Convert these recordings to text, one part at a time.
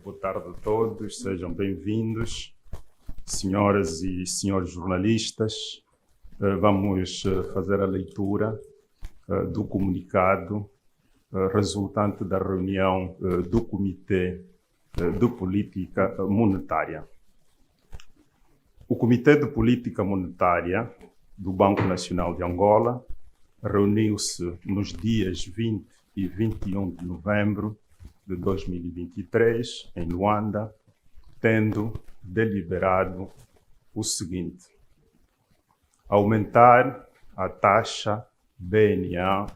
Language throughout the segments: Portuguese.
Boa tarde a todos, sejam bem-vindos, senhoras e senhores jornalistas. Vamos fazer a leitura do comunicado resultante da reunião do Comitê de Política Monetária. O Comitê de Política Monetária do Banco Nacional de Angola reuniu-se nos dias 20 e 21 de novembro de 2023, em Luanda, tendo deliberado o seguinte: aumentar a taxa BNA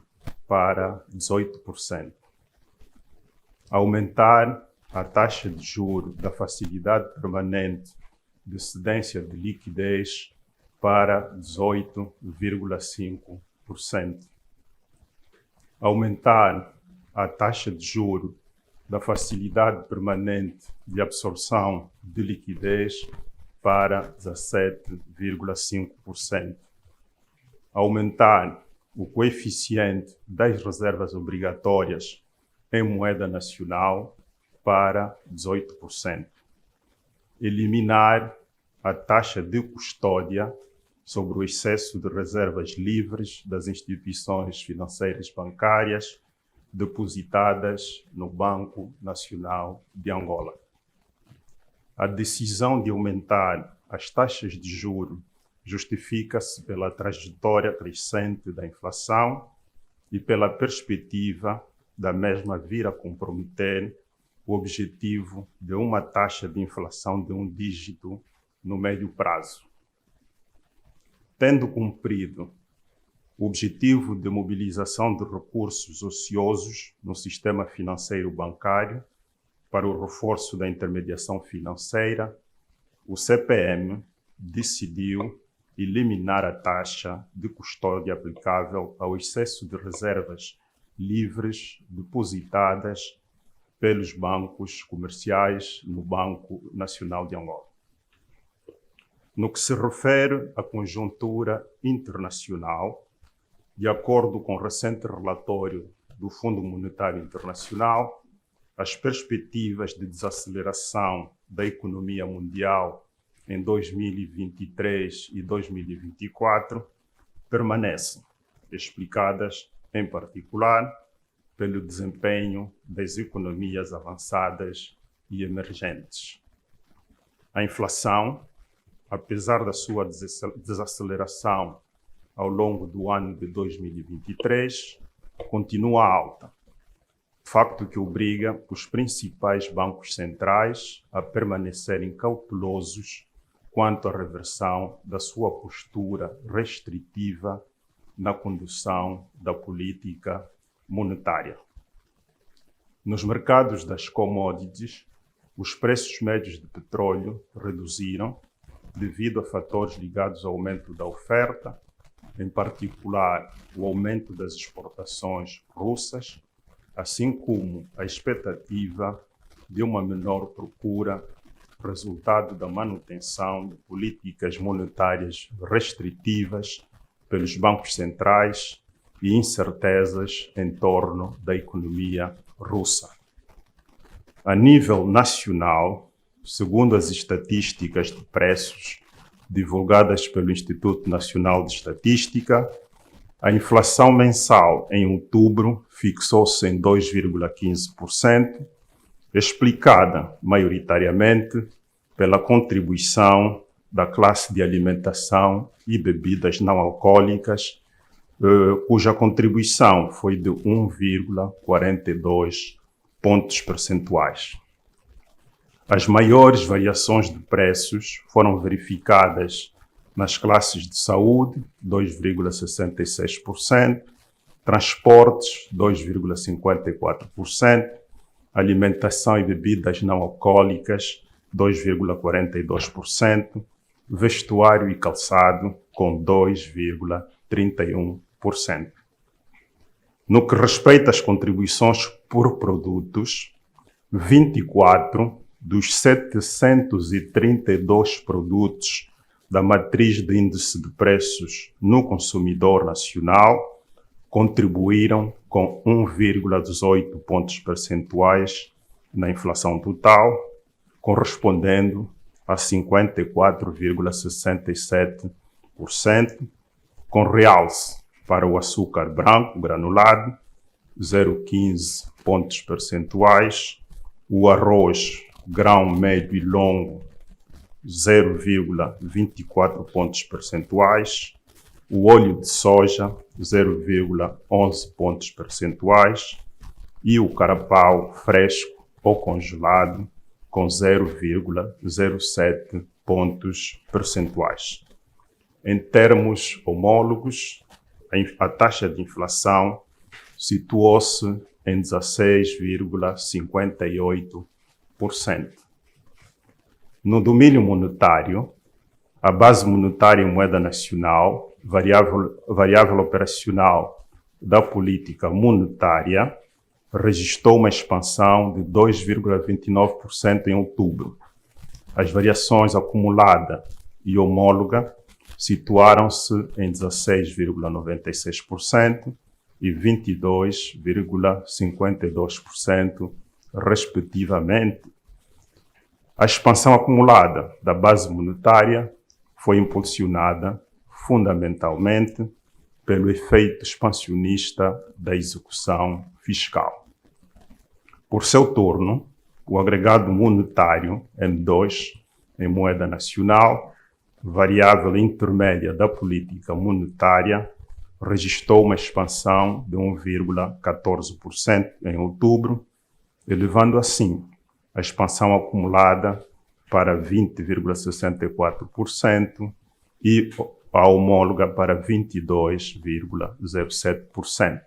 para 18%, aumentar a taxa de juros da facilidade permanente de cedência de liquidez para 18,5%, aumentar a taxa de juros da facilidade permanente de absorção de liquidez para 17,5%, aumentar o coeficiente das reservas obrigatórias em moeda nacional para 18%, eliminar a taxa de custódia sobre o excesso de reservas livres das instituições financeiras bancárias depositadas no Banco Nacional de Angola. A decisão de aumentar as taxas de juros justifica-se pela trajetória crescente da inflação e pela perspectiva da mesma vir a comprometer o objetivo de uma taxa de inflação de um dígito no médio prazo. Tendo cumprido o objetivo de mobilização de recursos ociosos no sistema financeiro bancário para o reforço da intermediação financeira, o CPM decidiu eliminar a taxa de custódia aplicável ao excesso de reservas livres depositadas pelos bancos comerciais no Banco Nacional de Angola. No que se refere à conjuntura internacional, de acordo com o recente relatório do Fundo Monetário Internacional, as perspectivas de desaceleração da economia mundial em 2023 e 2024 permanecem, explicadas, em particular, pelo desempenho das economias avançadas e emergentes. A inflação, apesar da sua desaceleração ao longo do ano de 2023, continua alta, facto que obriga os principais bancos centrais a permanecerem cautelosos quanto à reversão da sua postura restritiva na condução da política monetária. Nos mercados das commodities, os preços médios de petróleo reduziram devido a fatores ligados ao aumento da oferta, em particular o aumento das exportações russas, assim como a expectativa de uma menor procura, resultado da manutenção de políticas monetárias restritivas pelos bancos centrais e incertezas em torno da economia russa. A nível nacional, segundo as estatísticas de preços divulgadas pelo Instituto Nacional de Estatística, a inflação mensal em outubro fixou-se em 2,15%, explicada maioritariamente pela contribuição da classe de alimentação e bebidas não alcoólicas, cuja contribuição foi de 1,42 pontos percentuais. As maiores variações de preços foram verificadas nas classes de saúde, 2,66%, transportes, 2,54%, alimentação e bebidas não alcoólicas, 2,42%, vestuário e calçado, com 2,31%. No que respeita às contribuições por produtos, 24 dos 732 produtos da matriz de índice de preços no consumidor nacional contribuíram com 1,18 pontos percentuais na inflação total, correspondendo a 54,67%, com realce para o açúcar branco granulado, 0,15 pontos percentuais, o arroz grão médio e longo, 0,24 pontos percentuais, o óleo de soja, 0,11 pontos percentuais e o carapau fresco ou congelado, com 0,07 pontos percentuais. Em termos homólogos, a taxa de inflação situou-se em 16,58%. No domínio monetário, a base monetária em moeda nacional, variável operacional da política monetária, registrou uma expansão de 2,29% em outubro. As variações acumulada e homóloga situaram-se em 16,96% e 22,52%, respectivamente. A expansão acumulada da base monetária foi impulsionada fundamentalmente pelo efeito expansionista da execução fiscal. Por seu turno, o agregado monetário M2 em moeda nacional, variável intermédia da política monetária, registrou uma expansão de 1,14% em outubro, elevando assim a expansão acumulada para 20,64% e a homóloga para 22,07%.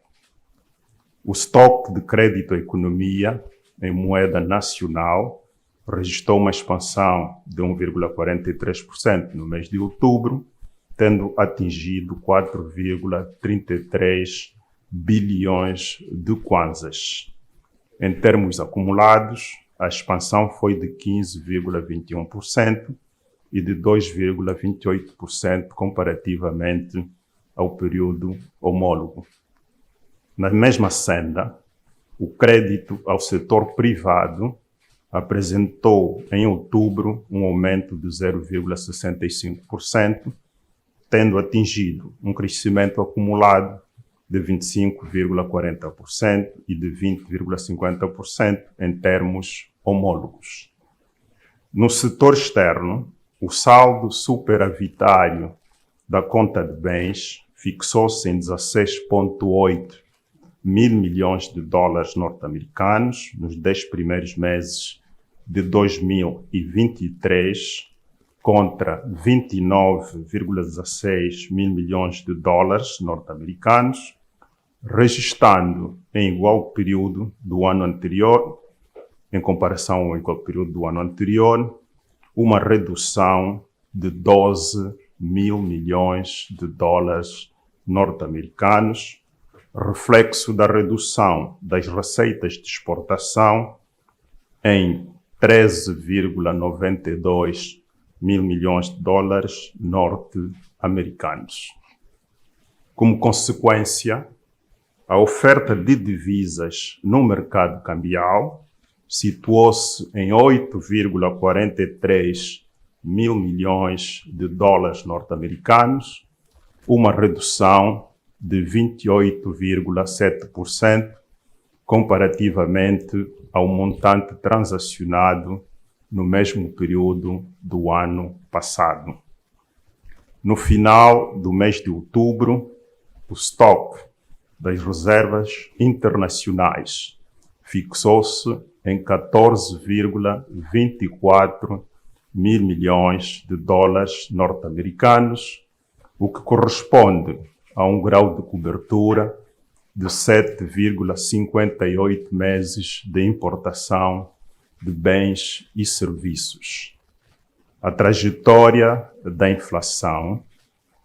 O estoque de crédito à economia em moeda nacional registrou uma expansão de 1,43% no mês de outubro, tendo atingido 4,33 bilhões de kwanzas. Em termos acumulados, a expansão foi de 15,21% e de 2,28% comparativamente ao período homólogo. Na mesma senda, o crédito ao setor privado apresentou em outubro um aumento de 0,65%, tendo atingido um crescimento acumulado de 25,40% e de 20,50% em termos homólogos. No setor externo, o saldo superavitário da conta de bens fixou-se em 16,8 mil milhões de dólares norte-americanos nos 10 primeiros meses de 2023, contra 29,16 mil milhões de dólares norte-americanos, registrando em igual período do ano anterior, em comparação ao igual período do ano anterior, uma redução de 12 mil milhões de dólares norte-americanos, reflexo da redução das receitas de exportação em 13,92 mil milhões de dólares norte-americanos. Como consequência, a oferta de divisas no mercado cambial situou-se em 8,43 mil milhões de dólares norte-americanos, uma redução de 28,7% comparativamente ao montante transacionado no mesmo período do ano passado. No final do mês de outubro, o estoque das reservas internacionais fixou-se em 14,24 mil milhões de dólares norte-americanos, o que corresponde a um grau de cobertura de 7,58 meses de importação de bens e serviços. A trajetória da inflação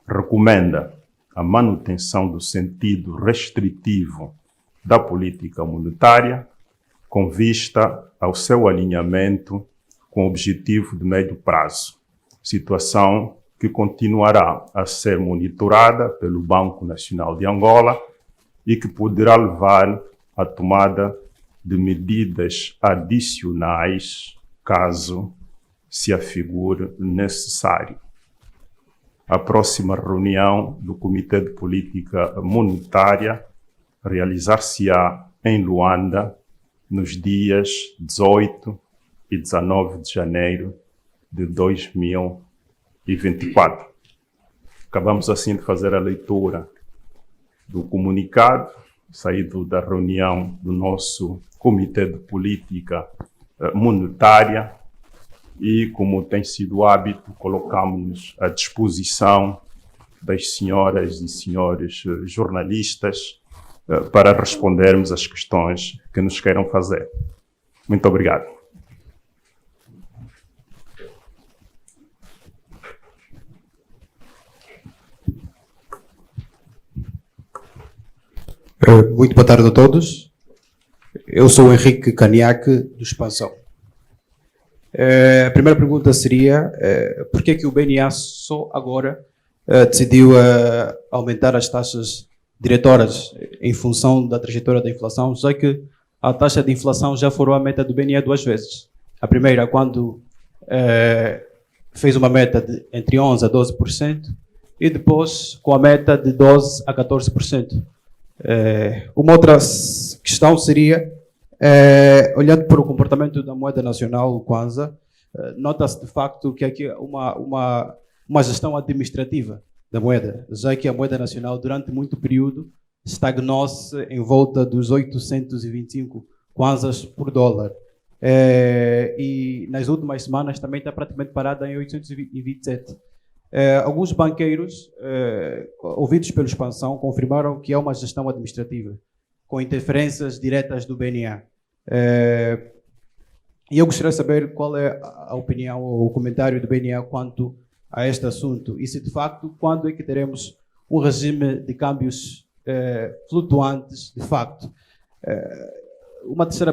recomenda a manutenção do sentido restritivo da política monetária, com vista ao seu alinhamento com o objetivo de médio prazo, situação que continuará a ser monitorada pelo Banco Nacional de Angola e que poderá levar à tomada de medidas adicionais, caso se afigure necessário. A próxima reunião do Comitê de Política Monetária realizar-se-á em Luanda nos dias 18 e 19 de janeiro de 2024. Acabamos assim de fazer a leitura do comunicado saído da reunião do nosso Comitê de Política Monetária e, como tem sido hábito, colocamos-nos à disposição das senhoras e senhores jornalistas para respondermos às questões que nos queiram fazer. Muito obrigado. Muito boa tarde a todos. Eu sou o Henrique Caniaque, do Expansão. A primeira pergunta seria por que o BNA só agora decidiu aumentar as taxas diretoras em função da trajetória da inflação, já que a taxa de inflação já foi a meta do BNA 2 vezes. A primeira, quando fez uma meta de entre 11% a 12%, e depois com a meta de 12% a 14%. Uma outra questão seria, olhando para o comportamento da moeda nacional, o Kwanza, nota-se de facto que aqui uma gestão administrativa da moeda, já que a moeda nacional durante muito período estagnou-se em volta dos 825 Kwanzas por dólar. E nas últimas semanas também está praticamente parada em 827. Alguns banqueiros, ouvidos pela Expansão, confirmaram que é uma gestão administrativa, com interferências diretas do BNA. E eu gostaria de saber qual é a opinião ou o comentário do BNA quanto a este assunto, e se de facto, quando é que teremos um regime de câmbios flutuantes, de facto. Uma terceira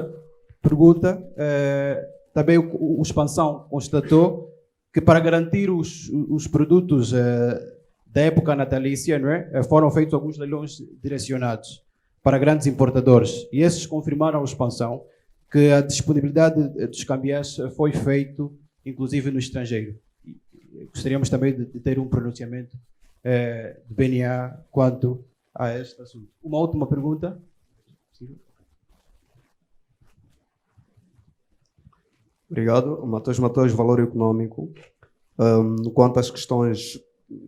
pergunta, também o Expansão constatou que para garantir os produtos da época natalícia, não é? Foram feitos alguns leilões direcionados para grandes importadores, e esses confirmaram a Expansão que a disponibilidade dos cambiais foi feito inclusive no estrangeiro. Gostaríamos também de ter um pronunciamento do BNA quanto a este assunto. Uma última pergunta. Obrigado. Matheus, Valor Econômico. Quanto às questões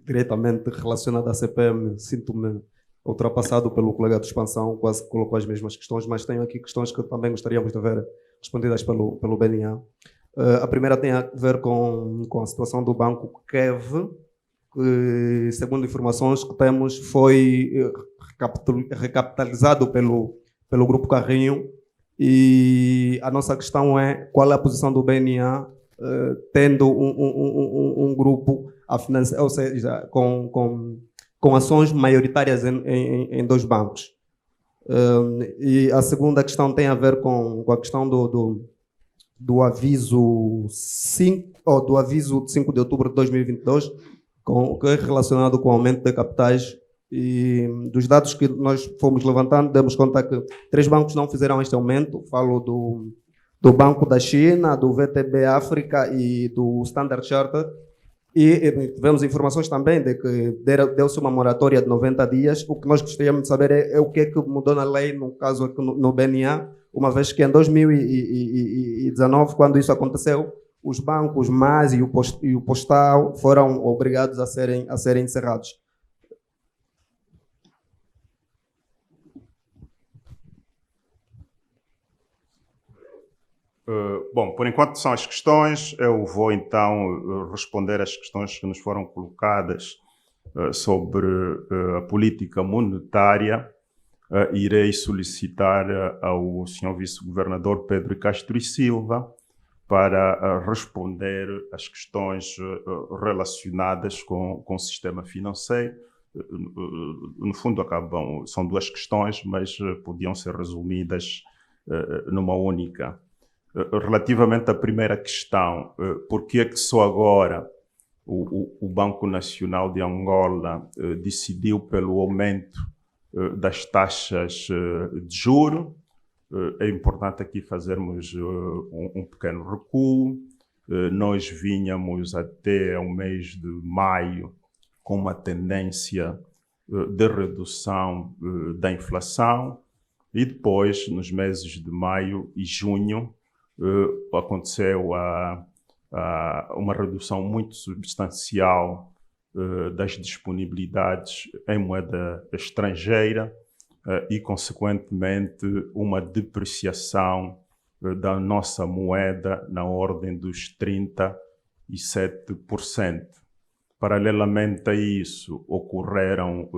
diretamente relacionadas à CPM, sinto-me ultrapassado pelo colega de Expansão, quase que colocou as mesmas questões, mas tenho aqui questões que também gostaríamos de ver respondidas pelo BNA. A primeira tem a ver com a situação do banco KEV, que, segundo informações que temos, foi recapitalizado pelo Grupo Carrinho. E a nossa questão é qual é a posição do BNA tendo um grupo a financiar, ou seja, com ações maioritárias em dois bancos. E a segunda questão tem a ver com a questão do aviso 5, ou do aviso de 5 de outubro de 2022, que é relacionado com o aumento de capitais. E dos dados que nós fomos levantando, demos conta que 3 bancos não fizeram este aumento. Falo do Banco da China, do VTB África e do Standard Chartered. E tivemos informações também de que deu-se uma moratória de 90 dias. O que nós gostaríamos de saber é o que é que mudou na lei, no caso aqui no BNA, uma vez que em 2019, quando isso aconteceu, os bancos MAS e o Postal foram obrigados a serem encerrados. Bom, por enquanto são as questões. Eu vou então responder às questões que nos foram colocadas sobre a política monetária. Irei solicitar ao Sr. Vice-Governador Pedro Castro e Silva para responder às questões relacionadas com o sistema financeiro. No fundo, são 2 questões, mas podiam ser resumidas numa única. Relativamente à primeira questão, por que é que só agora o Banco Nacional de Angola decidiu pelo aumento das taxas de juro? É importante aqui fazermos um pequeno recuo. Nós vínhamos até o mês de maio com uma tendência de redução da inflação e depois, nos meses de maio e junho, aconteceu uma redução muito substancial das disponibilidades em moeda estrangeira e, consequentemente, uma depreciação da nossa moeda na ordem dos 37%. Paralelamente a isso, ocorreram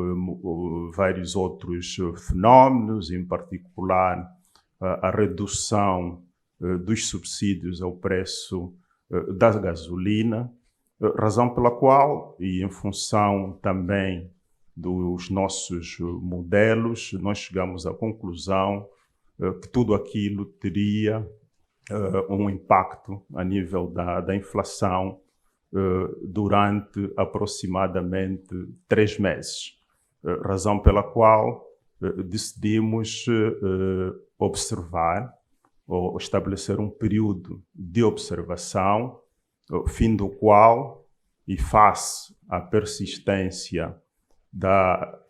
vários outros fenómenos, em particular a redução dos subsídios ao preço da gasolina, razão pela qual, e em função também dos nossos modelos, nós chegamos à conclusão que tudo aquilo teria um impacto a nível da inflação durante aproximadamente 3 meses. Razão pela qual decidimos observar ou estabelecer um período de observação, fim do qual, e face à persistência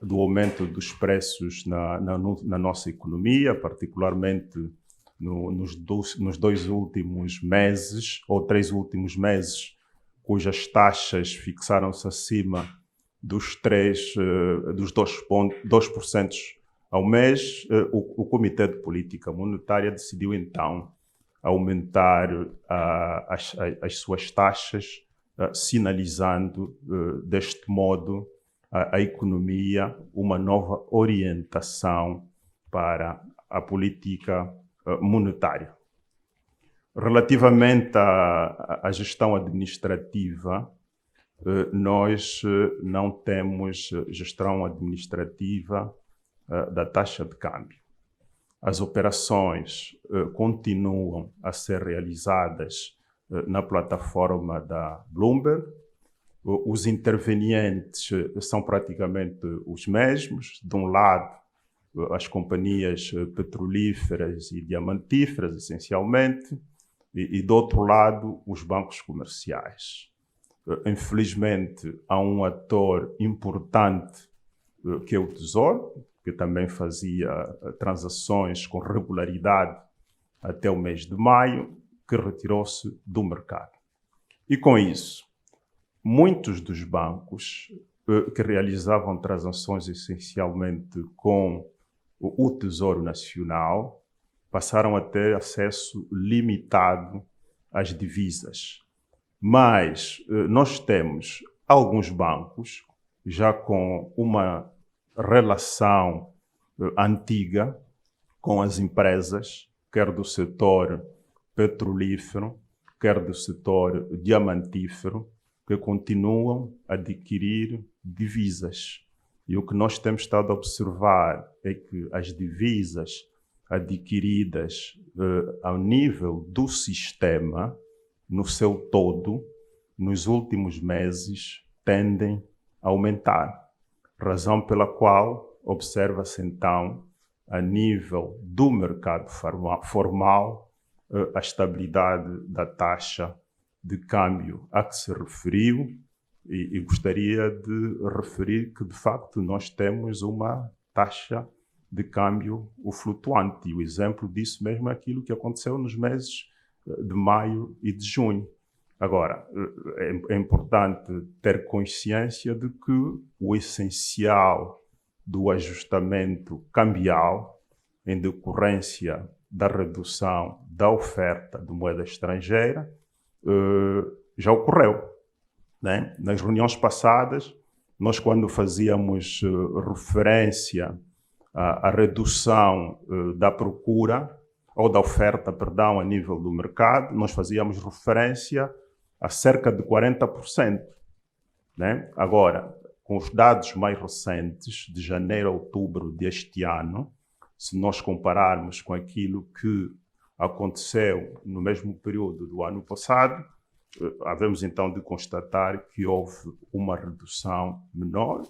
do aumento dos preços na nossa economia, particularmente nos 2 últimos meses, ou 3 últimos meses, cujas taxas fixaram-se acima dos 2% ao mês, o Comitê de Política Monetária decidiu então aumentar as suas taxas, sinalizando deste modo à economia uma nova orientação para a política monetária. Relativamente à gestão administrativa, nós não temos gestão administrativa da taxa de câmbio. As operações continuam a ser realizadas na plataforma da Bloomberg. Os intervenientes são praticamente os mesmos. De um lado, as companhias petrolíferas e diamantíferas, essencialmente, e do outro lado, os bancos comerciais. Infelizmente, há um ator importante que é o Tesouro, que também fazia transações com regularidade até o mês de maio, que retirou-se do mercado. E com isso, muitos dos bancos que realizavam transações essencialmente com o Tesouro Nacional passaram a ter acesso limitado às divisas. Mas nós temos alguns bancos já com uma relação antiga com as empresas, quer do setor petrolífero, quer do setor diamantífero, que continuam a adquirir divisas. E o que nós temos estado a observar é que as divisas adquiridas ao nível do sistema, no seu todo, nos últimos meses, tendem a aumentar. Razão pela qual observa-se então, a nível do mercado formal, a estabilidade da taxa de câmbio a que se referiu, e gostaria de referir que, de facto, nós temos uma taxa de câmbio flutuante. E o exemplo disso mesmo é aquilo que aconteceu nos meses de maio e de junho. Agora, é importante ter consciência de que o essencial do ajustamento cambial, em decorrência da redução da oferta de moeda estrangeira, já ocorreu, né? Nas reuniões passadas, nós, quando fazíamos referência à redução da procura, ou da oferta, perdão, a nível do mercado, nós fazíamos referência a cerca de 40%. Né? Agora, com os dados mais recentes, de janeiro a outubro deste ano, se nós compararmos com aquilo que aconteceu no mesmo período do ano passado, havemos então de constatar que houve uma redução menor,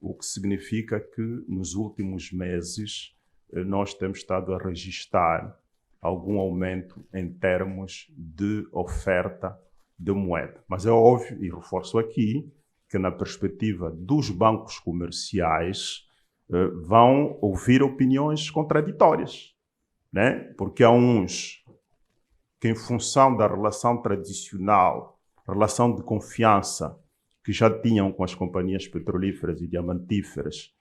o que significa que nos últimos meses nós temos estado a registrar algum aumento em termos de oferta de moeda. Mas é óbvio, e reforço aqui, que na perspectiva dos bancos comerciais vão ouvir opiniões contraditórias, né? Porque há uns que, em função da relação tradicional, relação de confiança que já tinham com as companhias petrolíferas e diamantíferas,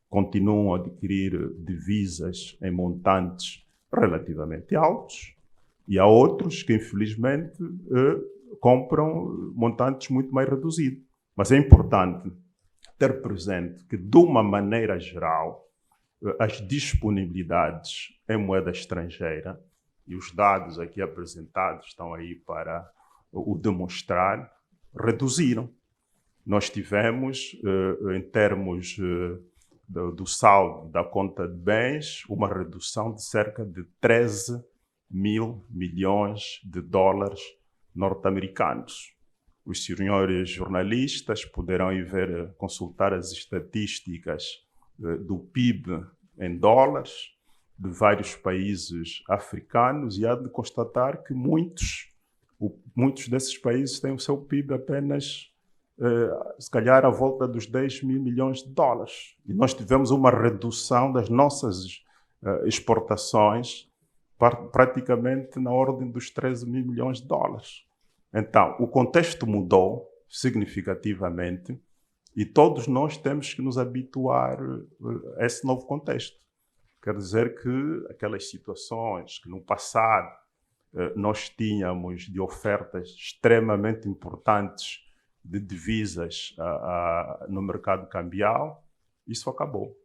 continuam a adquirir divisas em montantes relativamente altos, e há outros que, infelizmente, compram montantes muito mais reduzidos. Mas é importante ter presente que, de uma maneira geral, as disponibilidades em moeda estrangeira, e os dados aqui apresentados estão aí para o demonstrar, reduziram. Nós tivemos, em termos do saldo da conta de bens, uma redução de cerca de 13 mil milhões de dólares norte-americanos. Os senhores jornalistas poderão ir ver, consultar as estatísticas do PIB em dólares de vários países africanos, e há de constatar que muitos desses países têm o seu PIB apenas, se calhar, à volta dos 10 mil milhões de dólares. E nós tivemos uma redução das nossas exportações praticamente na ordem dos 13 mil milhões de dólares. Então, o contexto mudou significativamente e todos nós temos que nos habituar a esse novo contexto. Quer dizer que aquelas situações que no passado nós tínhamos de ofertas extremamente importantes de divisas no mercado cambial, isso acabou.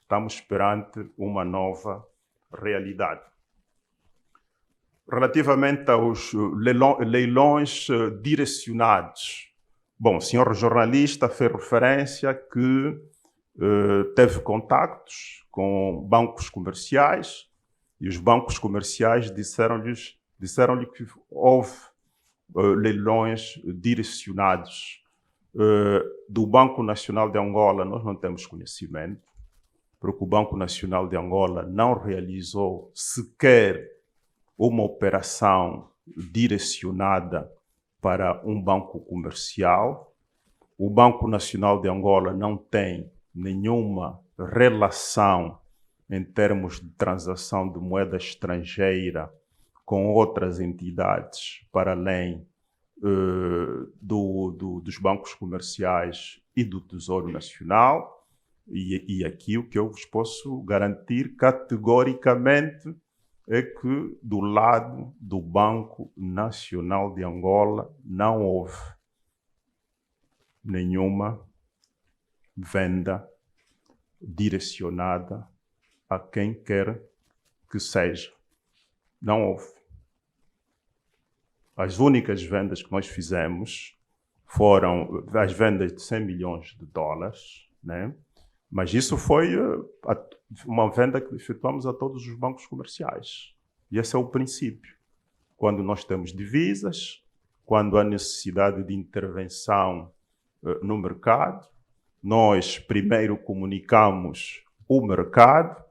Estamos perante uma nova realidade. Relativamente aos leilões direcionados, bom, o senhor jornalista fez referência que teve contactos com bancos comerciais e os bancos comerciais disseram-lhe que houve leilões direcionados. Do Banco Nacional de Angola nós não temos conhecimento, porque o Banco Nacional de Angola não realizou sequer uma operação direcionada para um banco comercial. O Banco Nacional de Angola não tem nenhuma relação em termos de transação de moeda estrangeira com outras entidades para além dos bancos comerciais e do Tesouro Nacional. E aqui o que eu vos posso garantir categoricamente é que do lado do Banco Nacional de Angola não houve nenhuma venda direcionada a quem quer que seja. Não houve. As únicas vendas que nós fizemos foram as vendas de 100 milhões de dólares, né? Mas isso foi uma venda que efetuamos a todos os bancos comerciais. E esse é o princípio. Quando nós temos divisas, quando há necessidade de intervenção no mercado, nós primeiro comunicamos o mercado,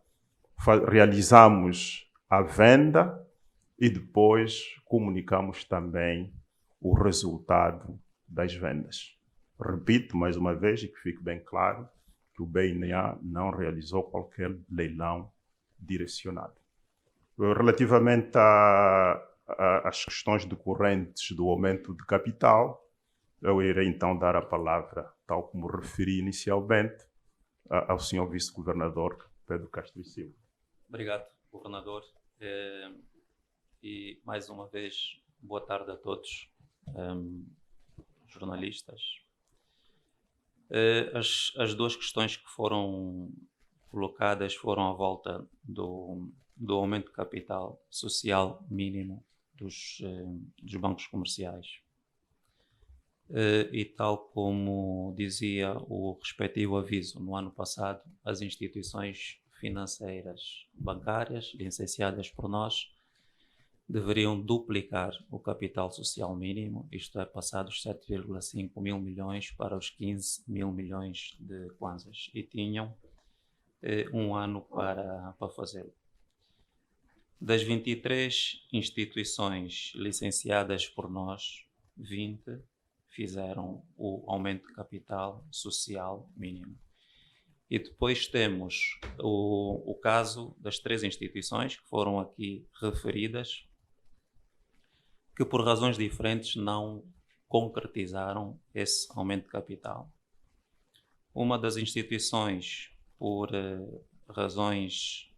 realizamos a venda e depois comunicamos também o resultado das vendas. Repito mais uma vez, e que fique bem claro, que o BNA não realizou qualquer leilão direcionado. Relativamente às questões decorrentes do aumento de capital, eu irei então dar a palavra, tal como referi inicialmente, ao Sr. Vice-Governador Pedro Castro e Silva. Obrigado, Governador. E mais uma vez, boa tarde a todos, jornalistas. As duas questões que foram colocadas foram à volta do aumento de capital social mínimo dos bancos comerciais. E tal como dizia o respectivo aviso no ano passado, as instituições financeiras bancárias, licenciadas por nós, deveriam duplicar o capital social mínimo, isto é, passar dos 7,5 mil milhões para os 15 mil milhões de kwanzas, e tinham um ano para fazê-lo. Das 23 instituições licenciadas por nós, 20 fizeram o aumento de capital social mínimo. E depois temos o caso das 3 instituições que foram aqui referidas, que por razões diferentes não concretizaram esse aumento de capital. Uma das instituições, por razões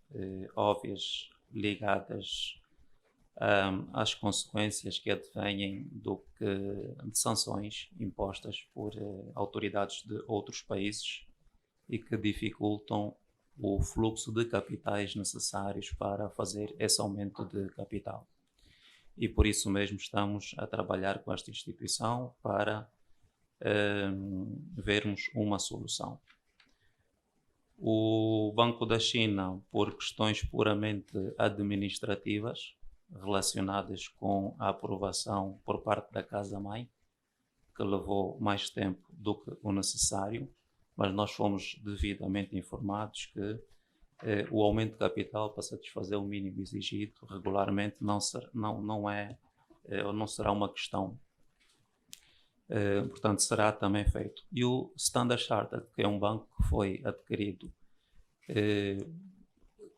óbvias ligadas às consequências que advêm de sanções impostas por autoridades de outros países e que dificultam o fluxo de capitais necessários para fazer esse aumento de capital. E por isso mesmo estamos a trabalhar com esta instituição para vermos uma solução. O Banco da China, por questões puramente administrativas, relacionadas com a aprovação por parte da Casa-Mãe, que levou mais tempo do que o necessário, mas nós fomos devidamente informados que o aumento de capital para satisfazer o mínimo exigido regularmente não será uma questão. Portanto, será também feito. E o Standard Chartered, que é um banco que foi adquirido,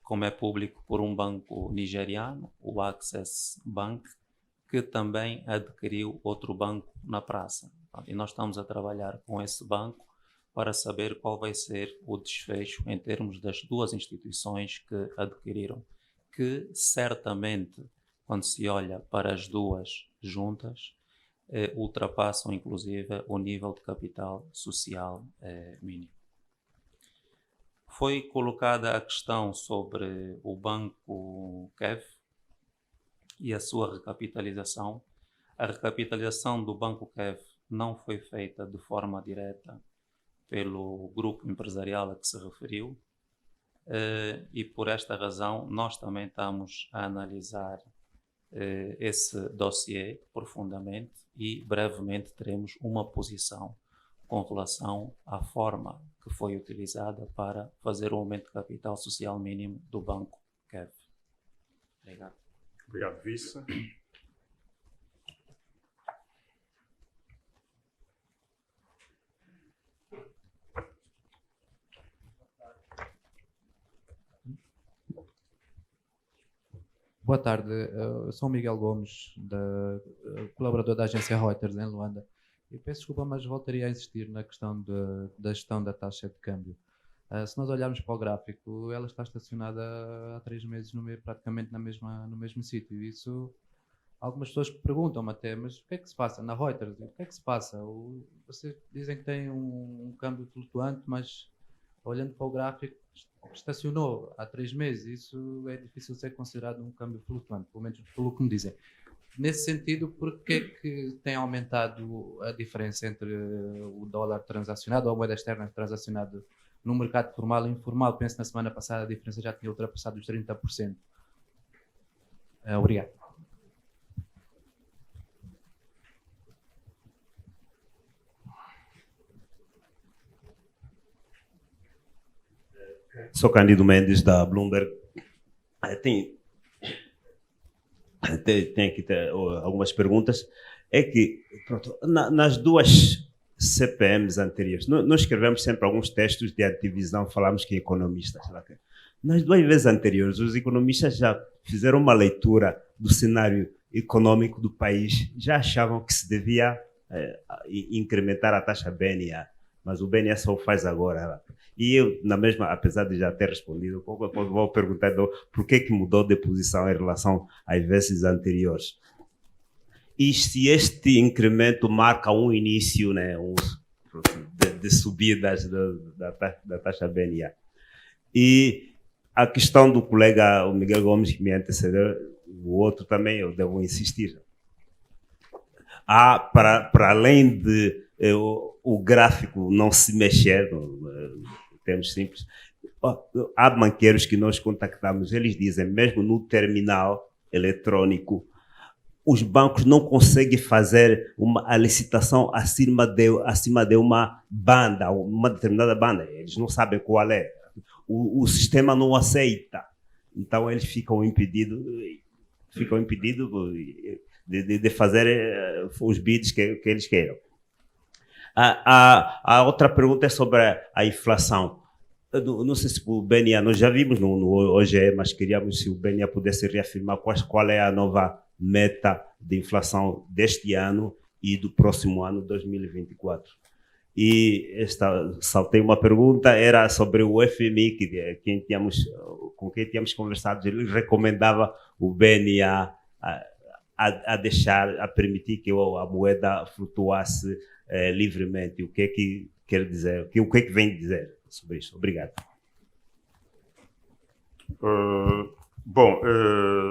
como é público, por um banco nigeriano, o Access Bank, que também adquiriu outro banco na praça. E nós estamos a trabalhar com esse banco para saber qual vai ser o desfecho em termos das 2 instituições que adquiriram, que certamente, quando se olha para as 2 juntas, ultrapassam inclusive o nível de capital social mínimo. Foi colocada a questão sobre o Banco KEV e a sua recapitalização. A recapitalização do Banco KEV não foi feita de forma direta pelo grupo empresarial a que se referiu, e por esta razão nós também estamos a analisar esse dossiê profundamente e brevemente teremos uma posição com relação à forma que foi utilizada para fazer o aumento de capital social mínimo do Banco KEV. Obrigado. Obrigado, Vice. Boa tarde, eu sou o Miguel Gomes, colaborador da agência Reuters em Luanda. E peço desculpa, mas voltaria a insistir na questão da gestão da taxa de câmbio. Se nós olharmos para o gráfico, ela está estacionada há 3 meses praticamente no mesmo sítio. Isso, algumas pessoas perguntam-me até, mas o que é que se passa na Reuters? O que é que se passa? Vocês dizem que tem um câmbio flutuante, mas olhando para o gráfico, estacionou há 3 meses. Isso é difícil ser considerado um câmbio flutuante, pelo menos pelo que me dizem. Nesse sentido, por que é que tem aumentado a diferença entre o dólar transacionado ou a moeda externa transacionada no mercado formal e informal? Penso que na semana passada a diferença já tinha ultrapassado os 30%. Obrigado. Sou Cândido Mendes, da Bloomberg. Tem aqui algumas perguntas. É que, pronto, nas 2 CPMs anteriores, nós escrevemos sempre alguns textos de divisão, falamos que economistas. Nas 2 vezes anteriores, os economistas já fizeram uma leitura do cenário econômico do país, já achavam que se devia incrementar a taxa BNA, mas o BNA só o faz agora. E eu, na mesma, apesar de já ter respondido, vou perguntar por que mudou de posição em relação às vezes anteriores. E se este incremento marca um início, né, de subidas da taxa BNA. E a questão do colega o Miguel Gomes, que me antecedeu, o outro também eu devo insistir. Para além de o gráfico não se mexer, termos simples, há banqueiros que nós contactamos, eles dizem, mesmo no terminal eletrônico, os bancos não conseguem fazer a licitação acima de uma banda, uma determinada banda, eles não sabem qual é. o sistema não aceita. Então eles ficam impedidos de fazer os bids que eles queiram. A outra pergunta é sobre a inflação. Eu não sei se o BNA, nós já vimos no OGE, mas queríamos se o BNA pudesse reafirmar qual é a nova meta de inflação deste ano e do próximo ano, 2024. E saltei uma pergunta, era sobre o FMI, com quem tínhamos conversado. Ele recomendava o BNA a permitir que a moeda flutuasse livremente. O que é que quer dizer? O que é que vem dizer sobre isso? Obrigado.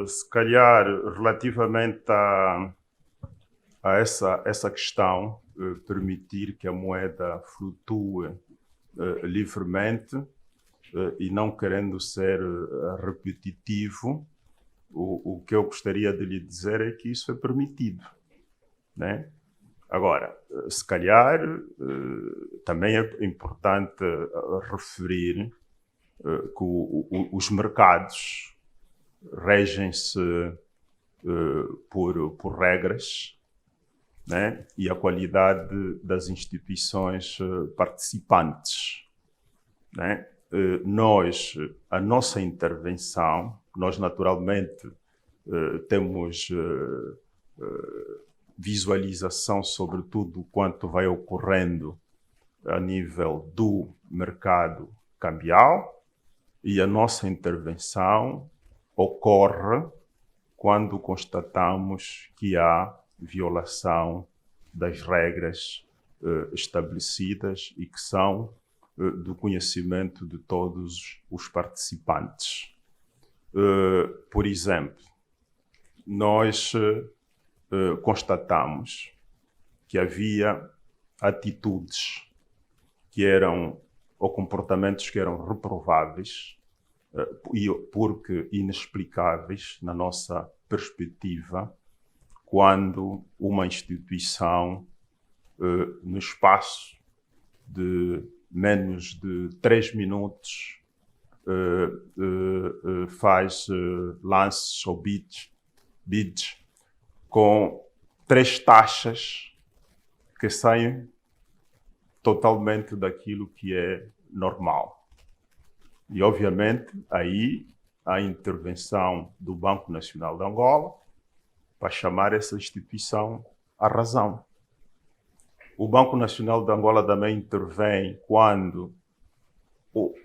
Se calhar, relativamente a essa questão, permitir que a moeda flutue livremente e não querendo ser repetitivo, o que eu gostaria de lhe dizer é que isso é permitido, né? Agora, se calhar, também é importante referir que os mercados regem-se por regras, né? E a qualidade das instituições participantes, né? A nossa intervenção, nós naturalmente temos visualização sobre tudo quanto vai ocorrendo a nível do mercado cambial, e a nossa intervenção ocorre quando constatamos que há violação das regras estabelecidas e que são do conhecimento de todos os participantes. Por exemplo, nós constatamos que havia atitudes ou comportamentos que eram reprováveis porque inexplicáveis na nossa perspectiva, quando uma instituição, no espaço de menos de 3 minutos, faz lances ou bids com 3 taxas que saem totalmente daquilo que é normal. E, obviamente, aí a intervenção do Banco Nacional de Angola para chamar essa instituição à razão. O Banco Nacional de Angola também intervém quando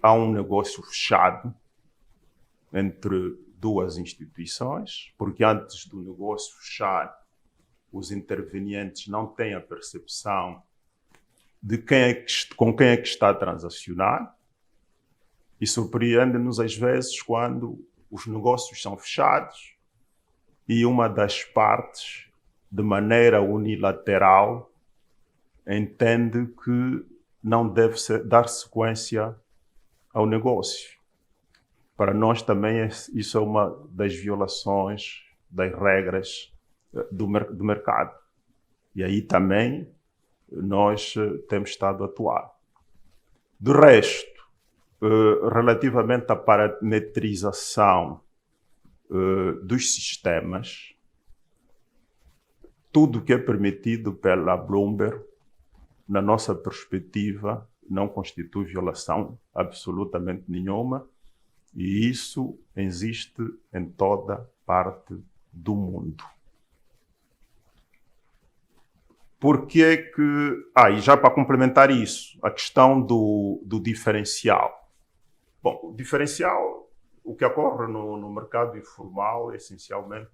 há um negócio fechado entre duas instituições, porque antes do negócio fechar, os intervenientes não têm a percepção de com quem é que está a transacionar, e surpreende-nos às vezes quando os negócios são fechados e uma das partes, de maneira unilateral, entende que não deve dar sequência ao negócio. Para nós também isso é uma das violações das regras do mercado. E aí também nós temos estado a atuar. De resto, relativamente à parametrização dos sistemas, tudo que é permitido pela Bloomberg, na nossa perspectiva, não constitui violação absolutamente nenhuma, e isso existe em toda parte do mundo. Por que é que... e já para complementar isso, a questão do diferencial. Bom, o diferencial, o que ocorre no mercado informal é essencialmente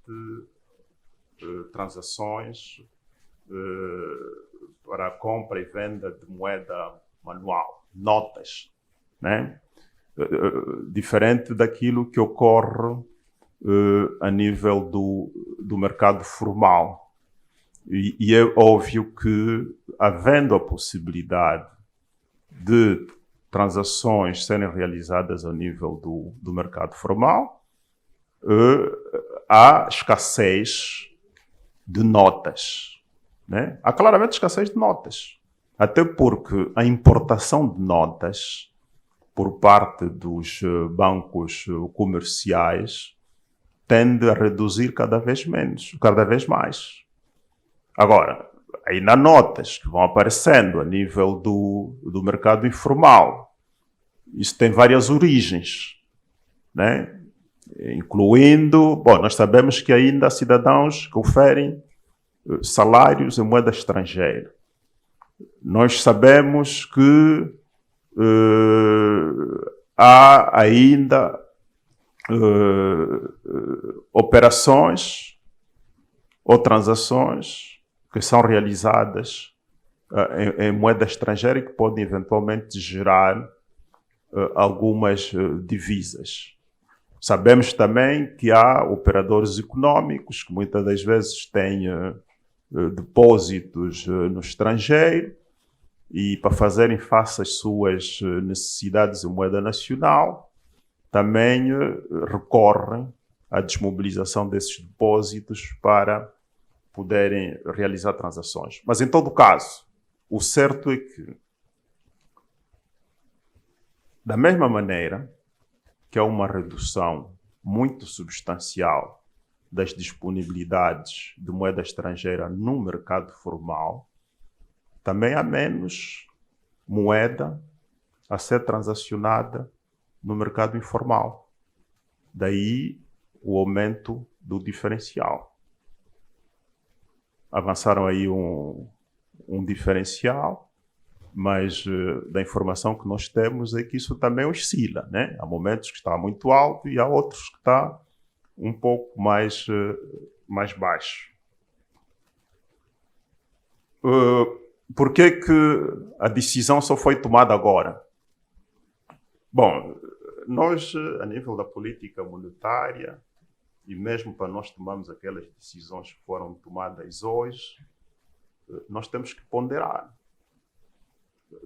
transações para a compra e venda de moeda manual, notas, né? Diferente daquilo que ocorre a nível do mercado formal. E é óbvio que, havendo a possibilidade de transações serem realizadas ao nível do mercado formal, há escassez de notas, né? Há claramente escassez de notas. Até porque a importação de notas por parte dos bancos comerciais tende a reduzir cada vez mais. Agora, ainda há notas que vão aparecendo a nível do mercado informal. Isso tem várias origens, né? Incluindo, nós sabemos que ainda há cidadãos que oferem salários em moeda estrangeira. Nós sabemos que há ainda operações ou transações que são realizadas em moeda estrangeira e que podem eventualmente gerar algumas divisas. Sabemos também que há operadores econômicos que muitas das vezes têm depósitos no estrangeiro e para fazerem face às suas necessidades em moeda nacional também recorrem à desmobilização desses depósitos para poderem realizar transações. Mas em todo caso, o certo é que da mesma maneira que há uma redução muito substancial das disponibilidades de moeda estrangeira no mercado formal, também há menos moeda a ser transacionada no mercado informal. Daí o aumento do diferencial. Avançaram aí um diferencial, mas da informação que nós temos é que isso também oscila, né? Há momentos que está muito alto e há outros que está um pouco mais baixo. Por que a decisão só foi tomada agora? Bom, nós, a nível da política monetária, e mesmo para nós tomarmos aquelas decisões que foram tomadas hoje, nós temos que ponderar.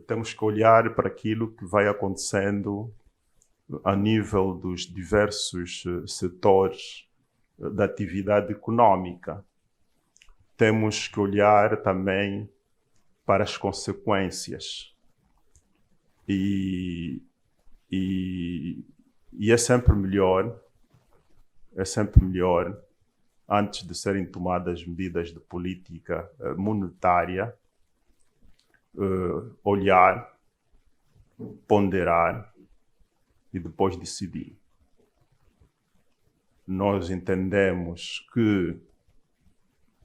Temos que olhar para aquilo que vai acontecendo a nível dos diversos setores da atividade econômica. Temos que olhar também para as consequências. E é sempre melhor, antes de serem tomadas medidas de política monetária, olhar, ponderar e depois decidir. Nós entendemos que,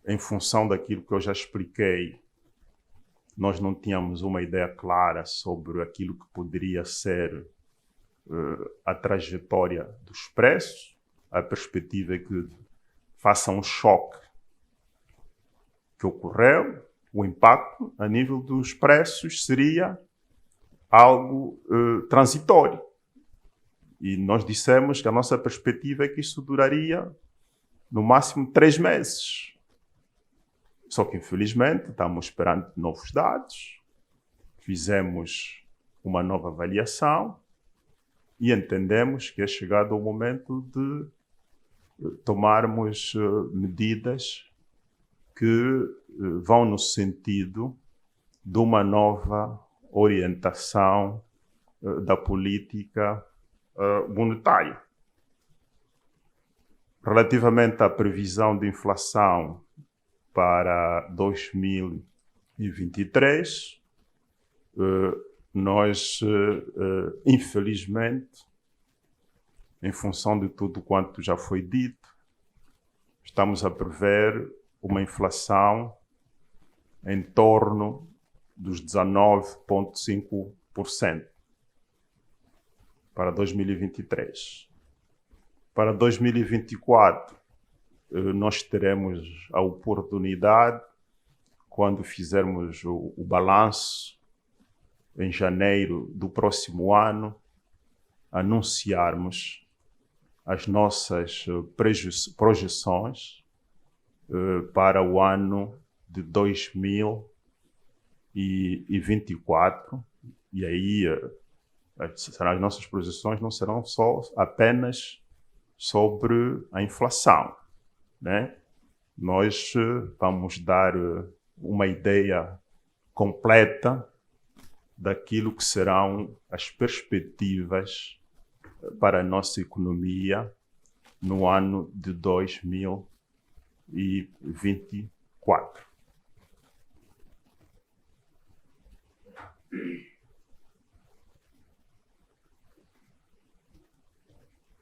em função daquilo que eu já expliquei, nós não tínhamos uma ideia clara sobre aquilo que poderia ser a trajetória dos preços. A perspectiva é que, faça um choque que ocorreu, o impacto a nível dos preços seria algo transitório. E nós dissemos que a nossa perspectiva é que isso duraria no máximo 3 meses. Só que, infelizmente, estamos esperando novos dados, fizemos uma nova avaliação e entendemos que é chegado o momento de tomarmos medidas que vão no sentido de uma nova orientação da política monetária. Relativamente à previsão de inflação para 2023, nós, infelizmente, em função de tudo quanto já foi dito, estamos a prever uma inflação em torno dos 19,5% para 2023. Para 2024, nós teremos a oportunidade, quando fizermos o balanço em janeiro do próximo ano, anunciarmos as nossas projeções para o ano de 2024, e aí as nossas projeções não serão apenas sobre a inflação, né? Nós vamos dar uma ideia completa daquilo que serão as perspectivas para a nossa economia no ano de 2024.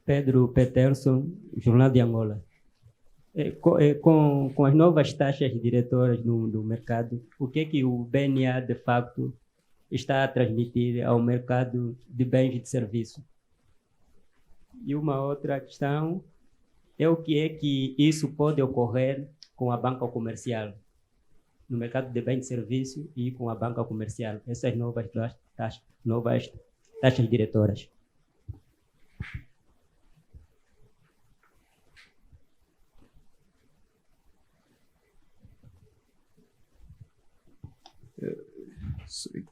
Pedro Peterson, Jornal de Angola. Com as novas taxas diretoras do mercado, o que o BNA, de facto, está a transmitir ao mercado de bens e de serviços? E uma outra questão é o que isso pode ocorrer com a banca comercial, no mercado de bens e serviços e com a banca comercial, essas novas taxas diretoras.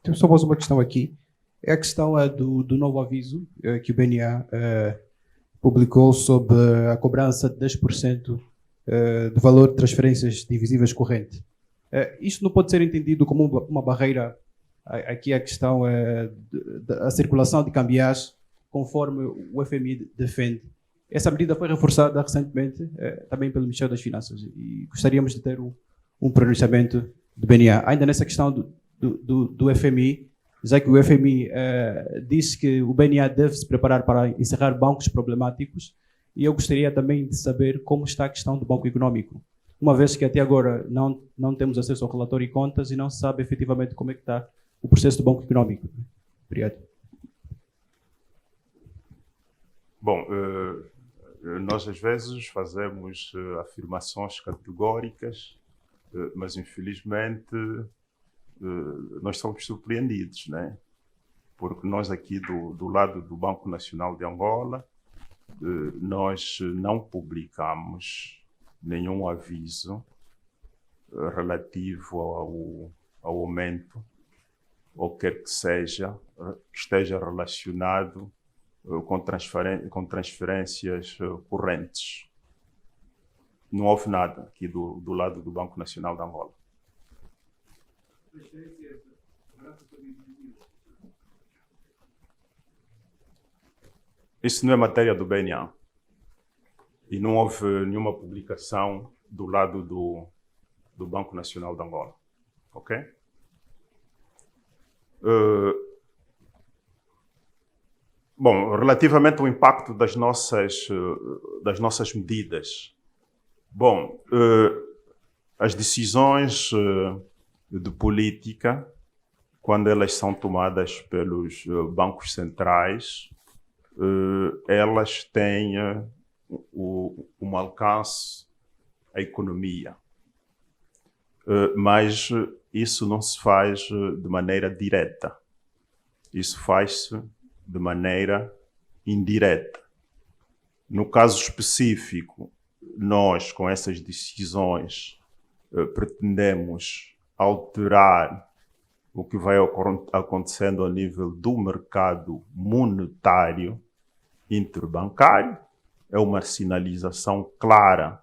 Tem só mais uma questão aqui. É a questão do novo aviso que o BNA publicou sobre a cobrança de 10% do valor de transferências divisíveis corrente. Isto não pode ser entendido como uma barreira aqui a questão da circulação de cambiais, conforme o FMI defende. Essa medida foi reforçada recentemente também pelo Ministério das Finanças e gostaríamos de ter um pronunciamento do BNA. Ainda nessa questão do FMI, já que o FMI disse que o BNA deve se preparar para encerrar bancos problemáticos, e eu gostaria também de saber como está a questão do Banco Econômico, uma vez que até agora não temos acesso ao relatório e contas e não se sabe efetivamente como é que está o processo do Banco Econômico. Obrigado. Bom, nós às vezes fazemos afirmações categóricas, mas infelizmente nós somos surpreendidos, né? Porque nós aqui do lado do Banco Nacional de Angola, nós não publicamos nenhum aviso relativo ao aumento, ou quer que seja, que esteja relacionado com transferências correntes. Não houve nada aqui do lado do Banco Nacional de Angola. Isso não é matéria do BNA. E não houve nenhuma publicação do lado do Banco Nacional de Angola. Ok? Bom, relativamente ao impacto das nossas medidas. Bom, as decisões de política, quando elas são tomadas pelos bancos centrais, elas têm um alcance à economia. Mas isso não se faz de maneira direta. Isso faz-se de maneira indireta. No caso específico, nós, com essas decisões, pretendemos alterar o que vai acontecendo a nível do mercado monetário interbancário. É uma sinalização clara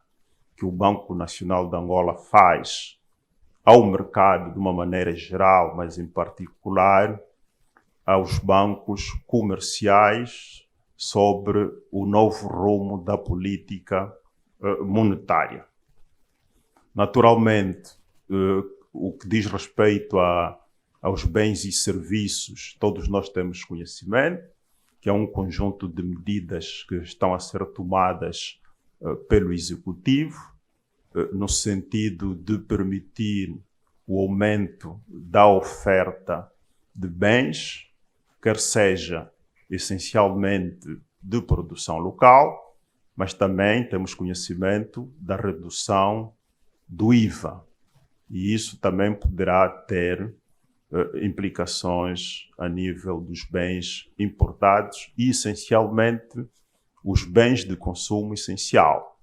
que o Banco Nacional de Angola faz ao mercado de uma maneira geral, mas em particular aos bancos comerciais sobre o novo rumo da política monetária. Naturalmente, o que diz respeito aos bens e serviços, todos nós temos conhecimento, que é um conjunto de medidas que estão a ser tomadas pelo Executivo, no sentido de permitir o aumento da oferta de bens, quer seja essencialmente de produção local, mas também temos conhecimento da redução do IVA. E isso também poderá ter implicações a nível dos bens importados e, essencialmente, os bens de consumo essencial.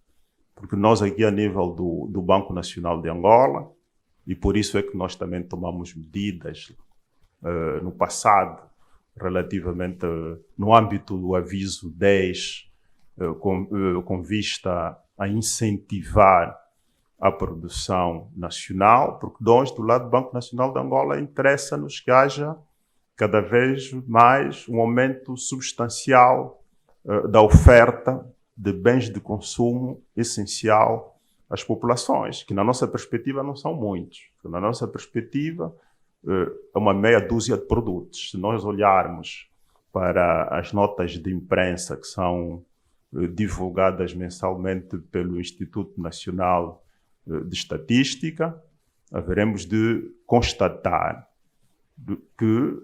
Porque nós aqui, a nível do Banco Nacional de Angola, e por isso é que nós também tomamos medidas no passado, relativamente no âmbito do aviso 10, com vista a incentivar a produção nacional, porque nós, do lado do Banco Nacional de Angola, interessa-nos que haja cada vez mais um aumento substancial da oferta de bens de consumo essencial às populações, que na nossa perspectiva não são muitos. Na nossa perspectiva é uma meia dúzia de produtos. Se nós olharmos para as notas de imprensa que são divulgadas mensalmente pelo Instituto Nacional de Estatística, haveremos de constatar que,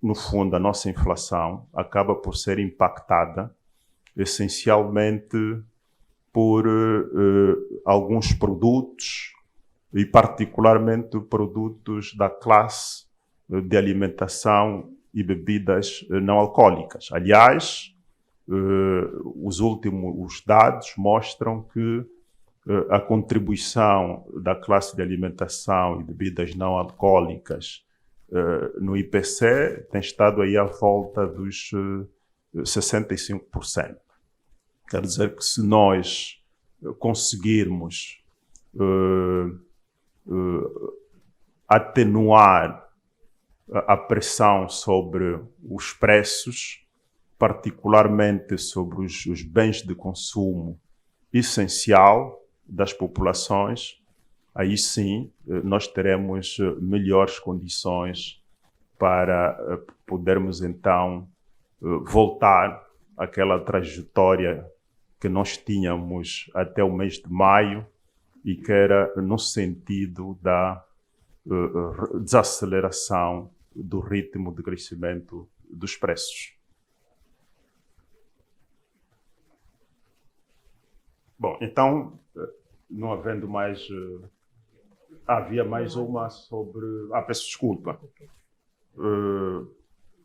no fundo, a nossa inflação acaba por ser impactada essencialmente por alguns produtos e particularmente produtos da classe de alimentação e bebidas não alcoólicas. Aliás, os últimos dados mostram que a contribuição da classe de alimentação e bebidas não alcoólicas no IPC tem estado aí à volta dos 65%. Quer dizer que se nós conseguirmos atenuar a pressão sobre os preços, particularmente sobre os bens de consumo essencial das populações, aí sim nós teremos melhores condições para podermos então voltar àquela trajetória que nós tínhamos até o mês de maio e que era no sentido da desaceleração do ritmo de crescimento dos preços. Bom, então, não havendo mais... havia mais uma sobre... peço desculpa.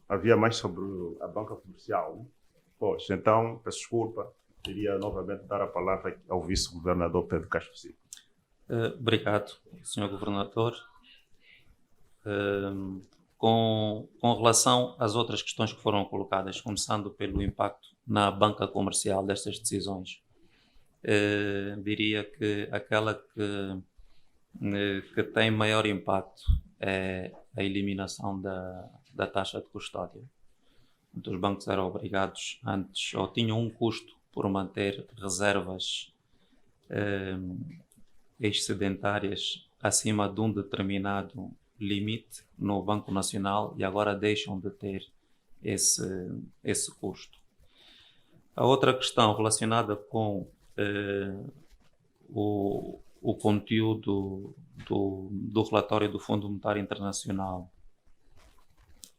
Havia mais sobre a banca comercial. Pois, então, peço desculpa. Queria novamente dar a palavra ao vice-governador Pedro Castro Silva. Obrigado, Sr. Governador. Com relação às outras questões que foram colocadas, começando pelo impacto na banca comercial destas decisões, diria que aquela que tem maior impacto é a eliminação da taxa de custódia. Os bancos eram obrigados antes, ou tinham um custo por manter reservas excedentárias acima de um determinado limite no Banco Nacional e agora deixam de ter esse custo. A outra questão relacionada com o conteúdo do relatório do Fundo Monetário Internacional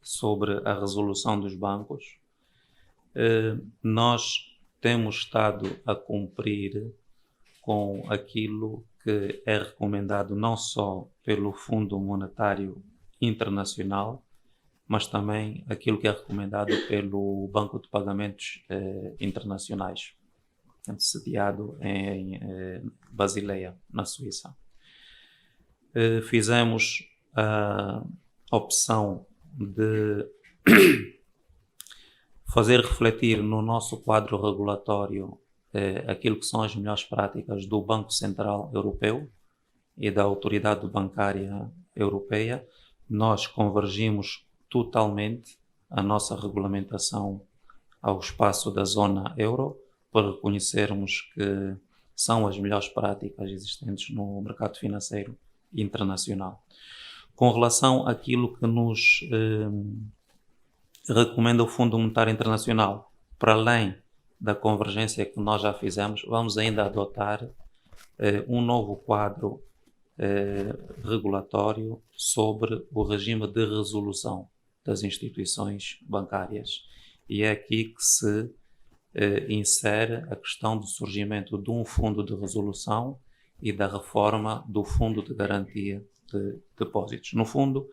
sobre a resolução dos bancos, nós temos estado a cumprir com aquilo que é recomendado não só pelo Fundo Monetário Internacional, mas também aquilo que é recomendado pelo Banco de Pagamentos Internacionais, sediado em Basileia, na Suíça. Fizemos a opção de fazer refletir no nosso quadro regulatório aquilo que são as melhores práticas do Banco Central Europeu e da Autoridade Bancária Europeia. Nós convergimos totalmente a nossa regulamentação ao espaço da zona euro para reconhecermos que são as melhores práticas existentes no mercado financeiro internacional. Com relação àquilo que nos recomenda o Fundo Monetário Internacional, para além da convergência que nós já fizemos, vamos ainda adotar um novo quadro regulatório sobre o regime de resolução das instituições bancárias. E é aqui que se insere a questão do surgimento de um fundo de resolução e da reforma do Fundo de Garantia de Depósitos. No fundo,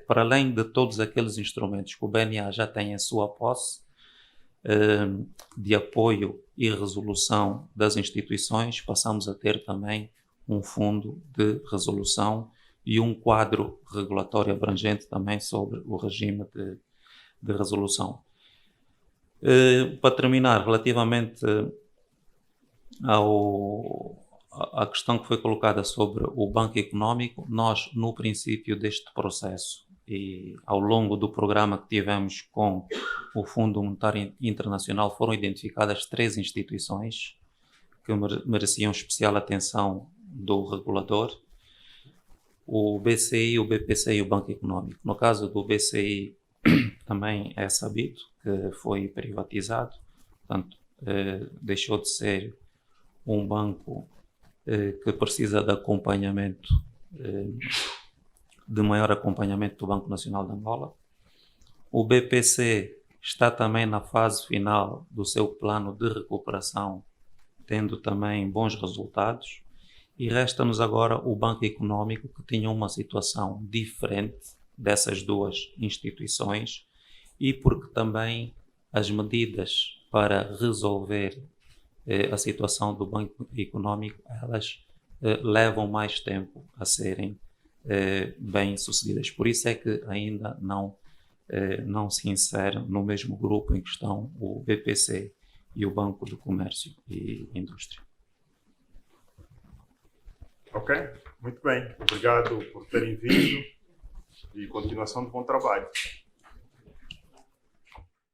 para além de todos aqueles instrumentos que o BNA já tem em sua posse, de apoio e resolução das instituições, passamos a ter também um fundo de resolução e um quadro regulatório abrangente também sobre o regime de resolução. Para terminar, relativamente à questão que foi colocada sobre o Banco Económico, nós, no princípio deste processo e ao longo do programa que tivemos com o Fundo Monetário Internacional foram identificadas 3 instituições que mereciam especial atenção do regulador: o BCI, o BPC e o Banco Econômico. No caso do BCI, também é sabido que foi privatizado, portanto, deixou de ser um banco que precisa de acompanhamento, de maior acompanhamento do Banco Nacional de Angola. O BPC está também na fase final do seu plano de recuperação, tendo também bons resultados. E resta-nos agora o Banco Econômico, que tinha uma situação diferente dessas 2 instituições, e porque também as medidas para resolver a situação do Banco Econômico, elas levam mais tempo a serem bem sucedidas. Por isso é que ainda não se insere no mesmo grupo em questão o BPC e o Banco do Comércio e Indústria. Ok, muito bem. Obrigado por terem vindo e continuação de bom trabalho.